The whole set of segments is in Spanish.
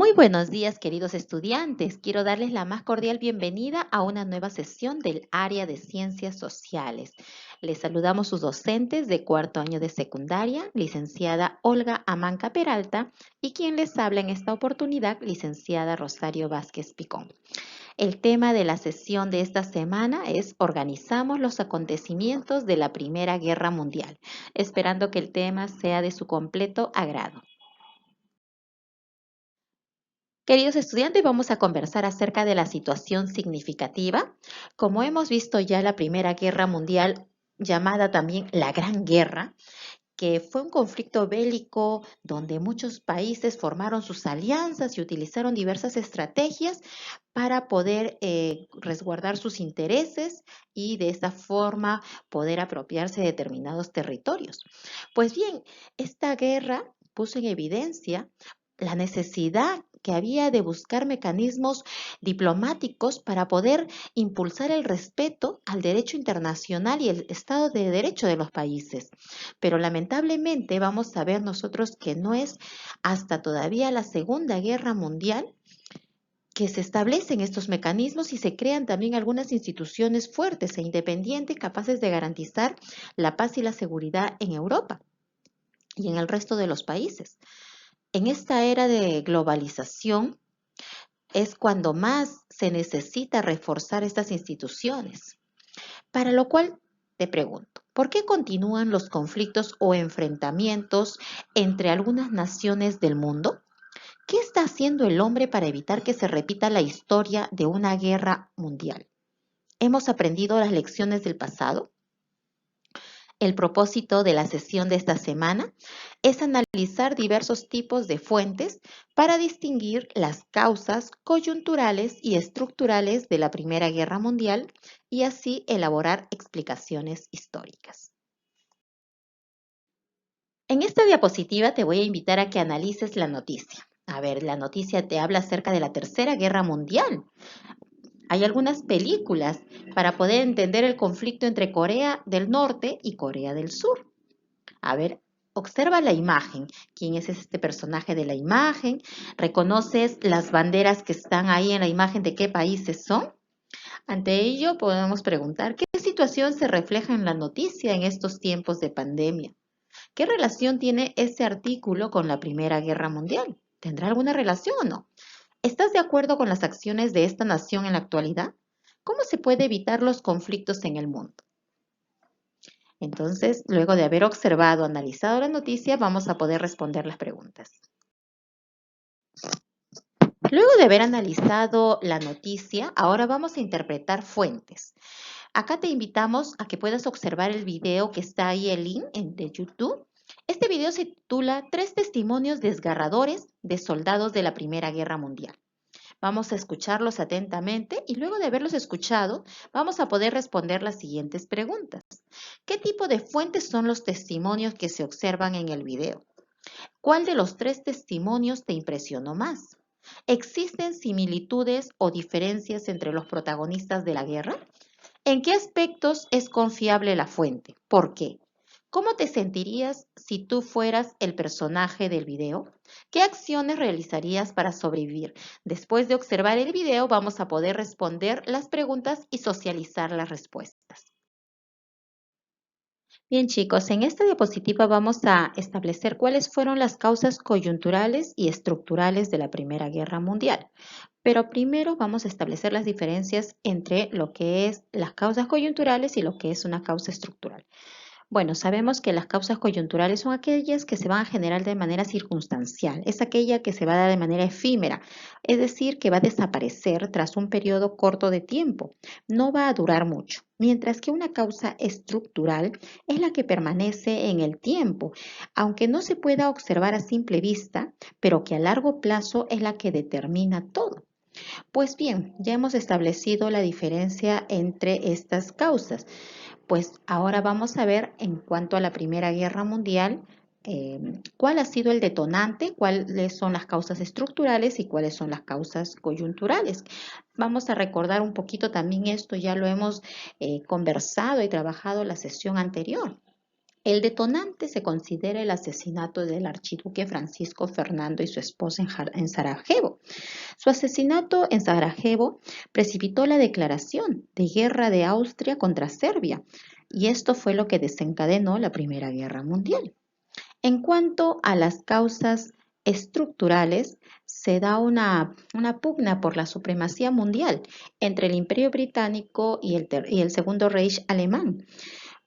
Muy buenos días, queridos estudiantes. Quiero darles la más cordial bienvenida a una nueva sesión del área de Ciencias Sociales. Les saludamos sus docentes de cuarto año de secundaria, licenciada Olga Amanca Peralta, y quien les habla en esta oportunidad, licenciada Rosario Vázquez Picón. El tema de la sesión de esta semana es Organizamos los acontecimientos de la Primera Guerra Mundial, esperando que el tema sea de su completo agrado. Queridos estudiantes, vamos a conversar acerca de la situación significativa. Como hemos visto ya la Primera Guerra Mundial, llamada también la Gran Guerra, que fue un conflicto bélico donde muchos países formaron sus alianzas y utilizaron diversas estrategias para poder resguardar sus intereses y de esa forma poder apropiarse de determinados territorios. Pues bien, esta guerra puso en evidencia la necesidad que había de buscar mecanismos diplomáticos para poder impulsar el respeto al derecho internacional y el Estado de Derecho de los países. Pero lamentablemente vamos a ver nosotros que no es hasta todavía la Segunda Guerra Mundial que se establecen estos mecanismos y se crean también algunas instituciones fuertes e independientes capaces de garantizar la paz y la seguridad en Europa y en el resto de los países. En esta era de globalización es cuando más se necesita reforzar estas instituciones, para lo cual te pregunto, ¿por qué continúan los conflictos o enfrentamientos entre algunas naciones del mundo? ¿Qué está haciendo el hombre para evitar que se repita la historia de una guerra mundial? ¿Hemos aprendido las lecciones del pasado? El propósito de la sesión de esta semana es analizar diversos tipos de fuentes para distinguir las causas coyunturales y estructurales de la Primera Guerra Mundial y así elaborar explicaciones históricas. En esta diapositiva te voy a invitar a que analices la noticia. A ver, la noticia te habla acerca de la Tercera Guerra Mundial. Hay algunas películas para poder entender el conflicto entre Corea del Norte y Corea del Sur. A ver, observa la imagen. ¿Quién es este personaje de la imagen? ¿Reconoces las banderas que están ahí en la imagen de qué países son? Ante ello, podemos preguntar, ¿qué situación se refleja en la noticia en estos tiempos de pandemia? ¿Qué relación tiene ese artículo con la Primera Guerra Mundial? ¿Tendrá alguna relación o no? ¿Estás de acuerdo con las acciones de esta nación en la actualidad? ¿Cómo se puede evitar los conflictos en el mundo? Entonces, luego de haber observado, analizado la noticia, vamos a poder responder las preguntas. Luego de haber analizado la noticia, ahora vamos a interpretar fuentes. Acá te invitamos a que puedas observar el video que está ahí, el link de YouTube. Este video se titula Tres testimonios desgarradores de soldados de la Primera Guerra Mundial. Vamos a escucharlos atentamente y luego de haberlos escuchado, vamos a poder responder las siguientes preguntas. ¿Qué tipo de fuentes son los testimonios que se observan en el video? ¿Cuál de los tres testimonios te impresionó más? ¿Existen similitudes o diferencias entre los protagonistas de la guerra? ¿En qué aspectos es confiable la fuente? ¿Por qué? ¿Cómo te sentirías si tú fueras el personaje del video? ¿Qué acciones realizarías para sobrevivir? Después de observar el video, vamos a poder responder las preguntas y socializar las respuestas. Bien, chicos, en esta diapositiva vamos a establecer cuáles fueron las causas coyunturales y estructurales de la Primera Guerra Mundial. Pero primero vamos a establecer las diferencias entre lo que es las causas coyunturales y lo que es una causa estructural. Bueno, sabemos que las causas coyunturales son aquellas que se van a generar de manera circunstancial, es aquella que se va a dar de manera efímera, es decir, que va a desaparecer tras un periodo corto de tiempo, no va a durar mucho, mientras que una causa estructural es la que permanece en el tiempo, aunque no se pueda observar a simple vista, pero que a largo plazo es la que determina todo. Pues bien, ya hemos establecido la diferencia entre estas causas. Pues ahora vamos a ver en cuanto a la Primera Guerra Mundial, cuál ha sido el detonante, cuáles son las causas estructurales y cuáles son las causas coyunturales. Vamos a recordar un poquito también esto, ya lo hemos conversado y trabajado en la sesión anterior. El detonante se considera el asesinato del archiduque Francisco Fernando y su esposa en Sarajevo. Su asesinato en Sarajevo precipitó la declaración de guerra de Austria contra Serbia, y esto fue lo que desencadenó la Primera Guerra Mundial. En cuanto a las causas estructurales, se da una pugna por la supremacía mundial entre el Imperio Británico y el Segundo Reich alemán.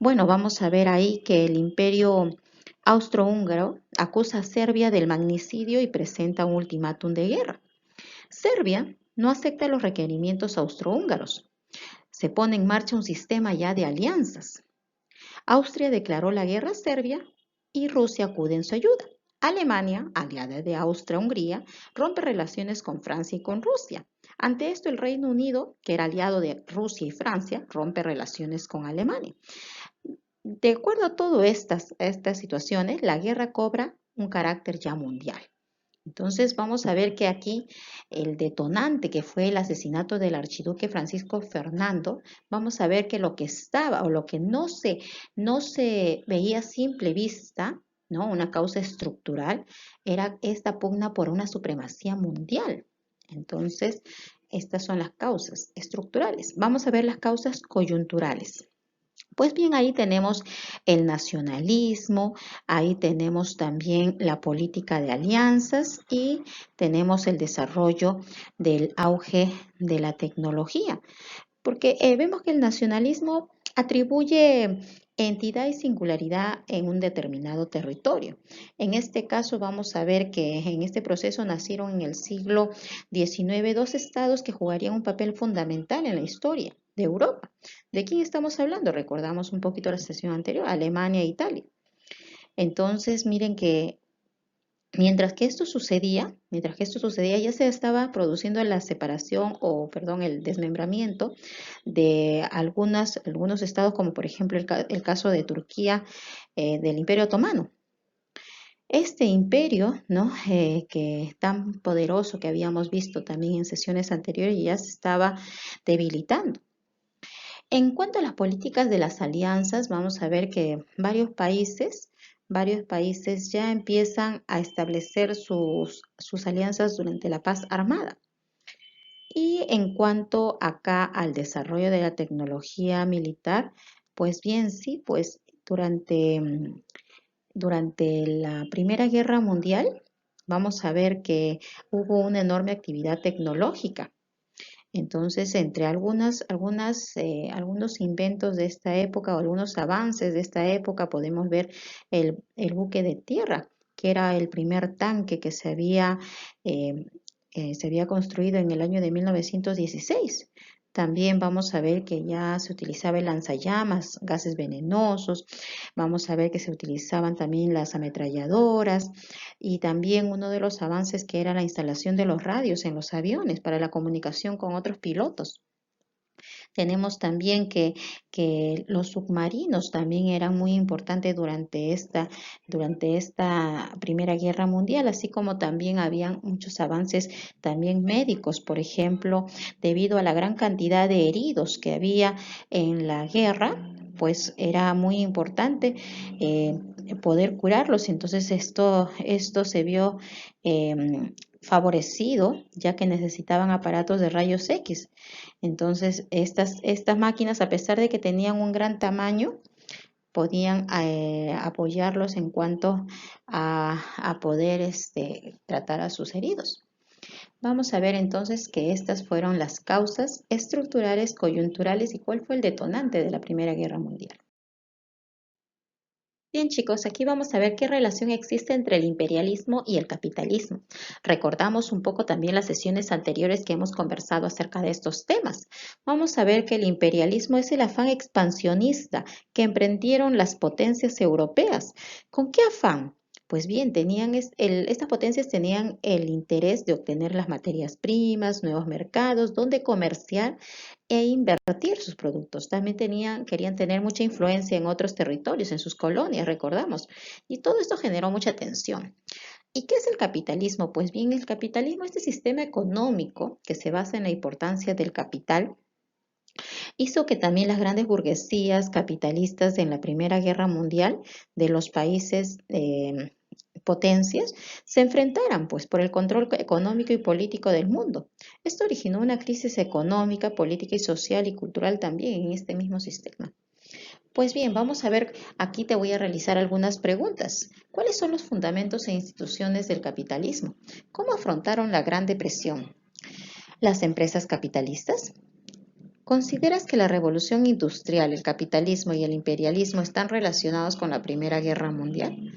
Bueno, vamos a ver ahí que el Imperio austrohúngaro acusa a Serbia del magnicidio y presenta un ultimátum de guerra. Serbia no acepta los requerimientos austrohúngaros. Se pone en marcha un sistema ya de alianzas. Austria declaró la guerra a Serbia y Rusia acude en su ayuda. Alemania, aliada de Austria-Hungría, rompe relaciones con Francia y con Rusia. Ante esto, el Reino Unido, que era aliado de Rusia y Francia, rompe relaciones con Alemania. De acuerdo a todas estas situaciones, la guerra cobra un carácter ya mundial. Entonces vamos a ver que aquí el detonante que fue el asesinato del archiduque Francisco Fernando, vamos a ver que lo que estaba o lo que no se veía a simple vista, ¿no? Una causa estructural, era esta pugna por una supremacía mundial. Entonces, estas son las causas estructurales. Vamos a ver las causas coyunturales. Pues bien, ahí tenemos el nacionalismo, ahí tenemos también la política de alianzas y tenemos el desarrollo del auge de la tecnología, porque vemos que el nacionalismo atribuye entidad y singularidad en un determinado territorio. En este caso vamos a ver que en este proceso nacieron en el siglo XIX dos estados que jugarían un papel fundamental en la historia de Europa. ¿De quién estamos hablando? Recordamos un poquito la sesión anterior, Alemania e Italia. Entonces, miren que mientras que esto sucedía, ya se estaba produciendo la separación o, perdón, el desmembramiento de algunos estados, como por ejemplo el caso de Turquía, del Imperio Otomano. Este imperio, ¿no? Que es tan poderoso que habíamos visto también en sesiones anteriores, ya se estaba debilitando. En cuanto a las políticas de las alianzas, vamos a ver que varios países ya empiezan a establecer sus alianzas durante la paz armada. Y en cuanto acá al desarrollo de la tecnología militar, pues bien, sí, pues durante la Primera Guerra Mundial, vamos a ver que hubo una enorme actividad tecnológica. Entonces, entre algunos inventos de esta época o algunos avances de esta época, podemos ver el buque de tierra, que era el primer tanque que eh, se había construido en el año de 1916. También vamos a ver que ya se utilizaba el lanzallamas, gases venenosos, vamos a ver que se utilizaban también las ametralladoras y también uno de los avances que era la instalación de los radios en los aviones para la comunicación con otros pilotos. Tenemos también que los submarinos también eran muy importantes durante esta Primera Guerra Mundial, así como también habían muchos avances también médicos, por ejemplo, debido a la gran cantidad de heridos que había en la guerra, pues era muy importante poder curarlos. Entonces esto se vio favorecido, ya que necesitaban aparatos de rayos X. Entonces, estas máquinas, a pesar de que tenían un gran tamaño, podían apoyarlos en cuanto a poder tratar a sus heridos. Vamos a ver entonces que estas fueron las causas estructurales, coyunturales y cuál fue el detonante de la Primera Guerra Mundial. Bien chicos, aquí vamos a ver qué relación existe entre el imperialismo y el capitalismo. Recordamos un poco también las sesiones anteriores que hemos conversado acerca de estos temas. Vamos a ver que el imperialismo es el afán expansionista que emprendieron las potencias europeas. ¿Con qué afán? Pues bien, estas potencias tenían el interés de obtener las materias primas, nuevos mercados, donde comerciar e invertir sus productos. También querían tener mucha influencia en otros territorios, en sus colonias, recordamos. Y todo esto generó mucha tensión. ¿Y qué es el capitalismo? Pues bien, el capitalismo es este sistema económico que se basa en la importancia del capital hizo que también las grandes burguesías capitalistas en la Primera Guerra Mundial de los países potencias se enfrentaran pues por el control económico y político del mundo. Esto originó una crisis económica, política y social y cultural también en este mismo sistema. Pues bien, vamos a ver, aquí te voy a realizar algunas preguntas. ¿Cuáles son los fundamentos e instituciones del capitalismo? ¿Cómo afrontaron la Gran Depresión? ¿Las empresas capitalistas? ¿Consideras que la revolución industrial, el capitalismo y el imperialismo están relacionados con la Primera Guerra Mundial?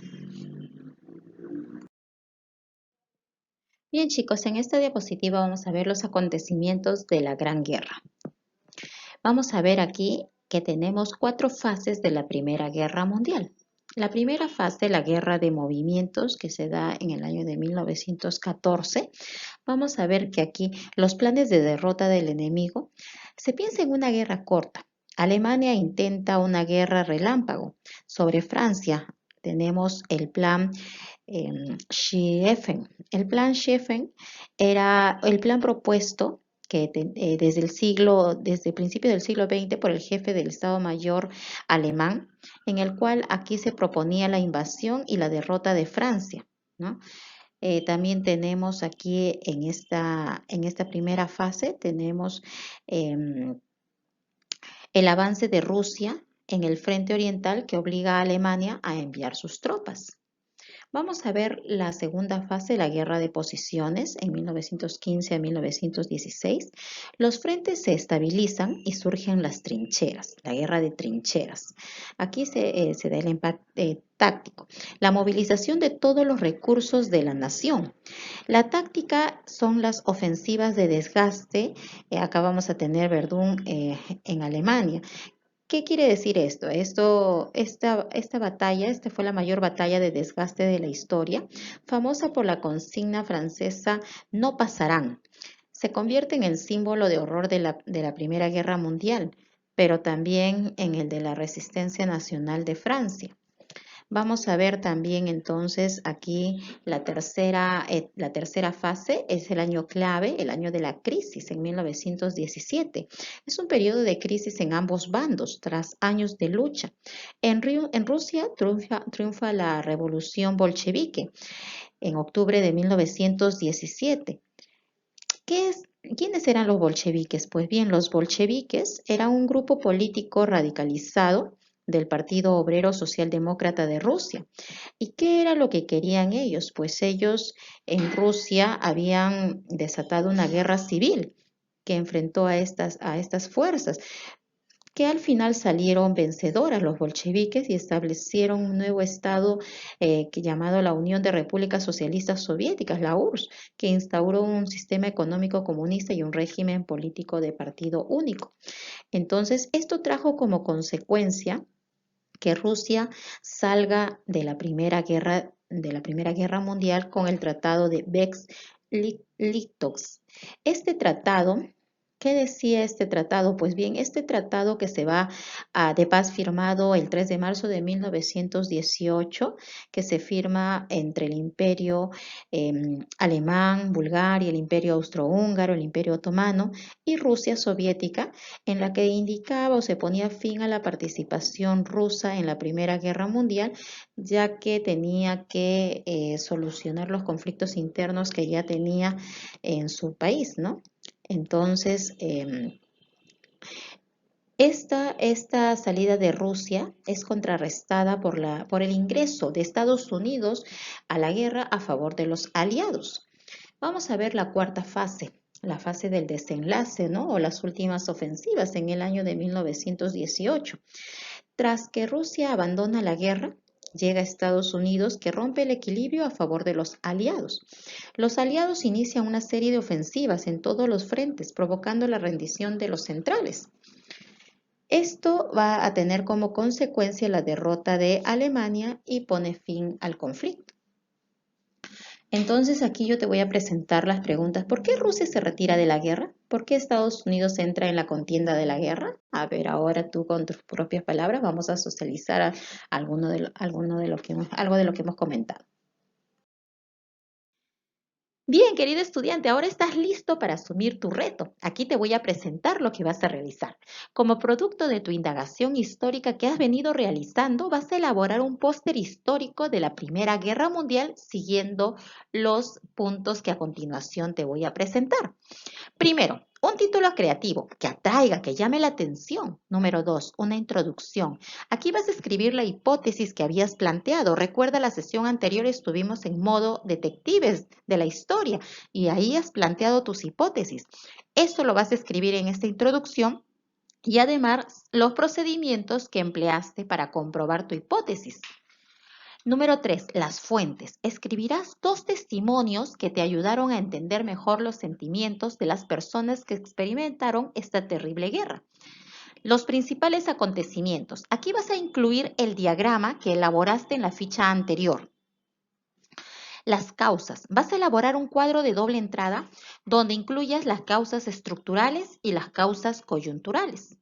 Bien chicos, en esta diapositiva vamos a ver los acontecimientos de la Gran Guerra. Vamos a ver aquí que tenemos 4 fases de la Primera Guerra Mundial. La primera fase, la guerra de movimientos, que se da en el año de 1914, vamos a ver que aquí los planes de derrota del enemigo, se piensa en una guerra corta. Alemania intenta una guerra relámpago. Sobre Francia tenemos el plan Schlieffen. El plan Schlieffen era el plan propuesto desde el principio del siglo XX por el jefe del Estado Mayor alemán, en el cual aquí se proponía la invasión y la derrota de Francia, ¿no? También tenemos aquí en esta primera fase, tenemos em, el avance de Rusia en el frente oriental que obliga a Alemania a enviar sus tropas. Vamos a ver la segunda fase, la guerra de posiciones, en 1915 a 1916. Los frentes se estabilizan y surgen las trincheras, la guerra de trincheras. Aquí se da el empate táctico, la movilización de todos los recursos de la nación. La táctica son las ofensivas de desgaste. Acá vamos a tener Verdún en Alemania. ¿Qué quiere decir esto? Esta batalla, esta fue la mayor batalla de desgaste de la historia, famosa por la consigna francesa "no pasarán". Se convierte en el símbolo de horror de la Primera Guerra Mundial, pero también en el de la resistencia nacional de Francia. Vamos a ver también entonces aquí la tercera fase es el año clave, el año de la crisis en 1917. Es un periodo de crisis en ambos bandos tras años de lucha. En Rusia triunfa la revolución bolchevique en octubre de 1917. ¿Quiénes eran los bolcheviques? Pues bien, los bolcheviques eran un grupo político radicalizado del Partido Obrero Socialdemócrata de Rusia. ¿Y qué era lo que querían ellos? Pues ellos en Rusia habían desatado una guerra civil que enfrentó a estas fuerzas, que al final salieron vencedoras los bolcheviques y establecieron un nuevo estado llamado la Unión de Repúblicas Socialistas Soviéticas, la URSS, que instauró un sistema económico comunista y un régimen político de partido único. Entonces, esto trajo como consecuencia que Rusia salga de la Primera Guerra Mundial con el Tratado de Brest-Litovsk. Este tratado, ¿qué decía este tratado? Pues bien, este tratado que se va de paz firmado el 3 de marzo de 1918, que se firma entre el Imperio alemán, Bulgaria, el Imperio austrohúngaro, el Imperio otomano y Rusia soviética, en la que indicaba o se ponía fin a la participación rusa en la Primera Guerra Mundial, ya que tenía que solucionar los conflictos internos que ya tenía en su país, ¿no? Entonces, esta salida de Rusia es contrarrestada por el ingreso de Estados Unidos a la guerra a favor de los aliados. Vamos a ver la cuarta fase, la fase del desenlace, ¿no? O las últimas ofensivas en el año de 1918. Tras que Rusia abandona la guerra, llega Estados Unidos, que rompe el equilibrio a favor de los aliados. Los aliados inician una serie de ofensivas en todos los frentes, provocando la rendición de los centrales. Esto va a tener como consecuencia la derrota de Alemania y pone fin al conflicto. Entonces aquí yo te voy a presentar las preguntas. ¿Por qué Rusia se retira de la guerra? ¿Por qué Estados Unidos entra en la contienda de la guerra? A ver, ahora tú con tus propias palabras vamos a socializar algo de lo que hemos comentado. Bien, querido estudiante, ahora estás listo para asumir tu reto. Aquí te voy a presentar lo que vas a realizar. Como producto de tu indagación histórica que has venido realizando, vas a elaborar un póster histórico de la Primera Guerra Mundial siguiendo los puntos que a continuación te voy a presentar. Primero, un título creativo que atraiga, que llame la atención. Número dos, una introducción. Aquí vas a escribir la hipótesis que habías planteado. Recuerda la sesión anterior estuvimos en modo detectives de la historia y ahí has planteado tus hipótesis. Eso lo vas a escribir en esta introducción y además los procedimientos que empleaste para comprobar tu hipótesis. Número 3. Las fuentes. Escribirás dos testimonios que te ayudaron a entender mejor los sentimientos de las personas que experimentaron esta terrible guerra. Los principales acontecimientos. Aquí vas a incluir el diagrama que elaboraste en la ficha anterior. Las causas. Vas a elaborar un cuadro de doble entrada donde incluyas las causas estructurales y las causas coyunturales.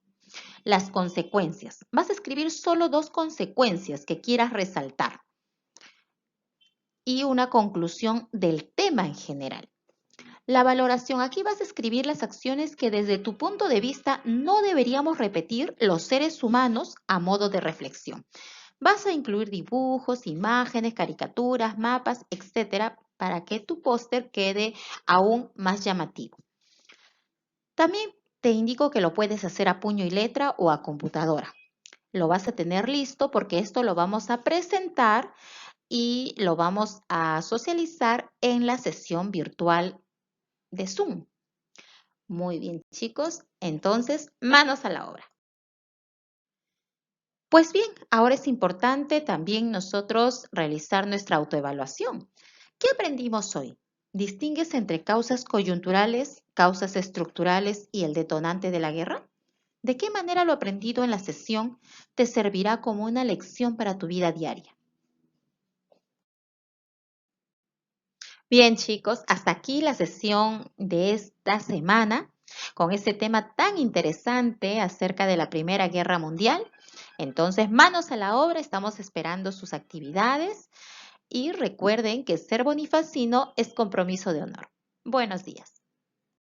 Las consecuencias. Vas a escribir solo dos consecuencias que quieras resaltar y una conclusión del tema en general. La valoración, aquí vas a escribir las acciones que desde tu punto de vista no deberíamos repetir los seres humanos a modo de reflexión. Vas a incluir dibujos, imágenes, caricaturas, mapas, etcétera, para que tu póster quede aún más llamativo. También te indico que lo puedes hacer a puño y letra o a computadora. Lo vas a tener listo porque esto lo vamos a presentar y lo vamos a socializar en la sesión virtual de Zoom. Muy bien, chicos. Entonces, manos a la obra. Pues bien, ahora es importante también nosotros realizar nuestra autoevaluación. ¿Qué aprendimos hoy? ¿Distingues entre causas coyunturales, causas estructurales y el detonante de la guerra? ¿De qué manera lo aprendido en la sesión te servirá como una lección para tu vida diaria? Bien, chicos, hasta aquí la sesión de esta semana con este tema tan interesante acerca de la Primera Guerra Mundial. Entonces, manos a la obra, estamos esperando sus actividades y recuerden que ser bonifacino es compromiso de honor. Buenos días.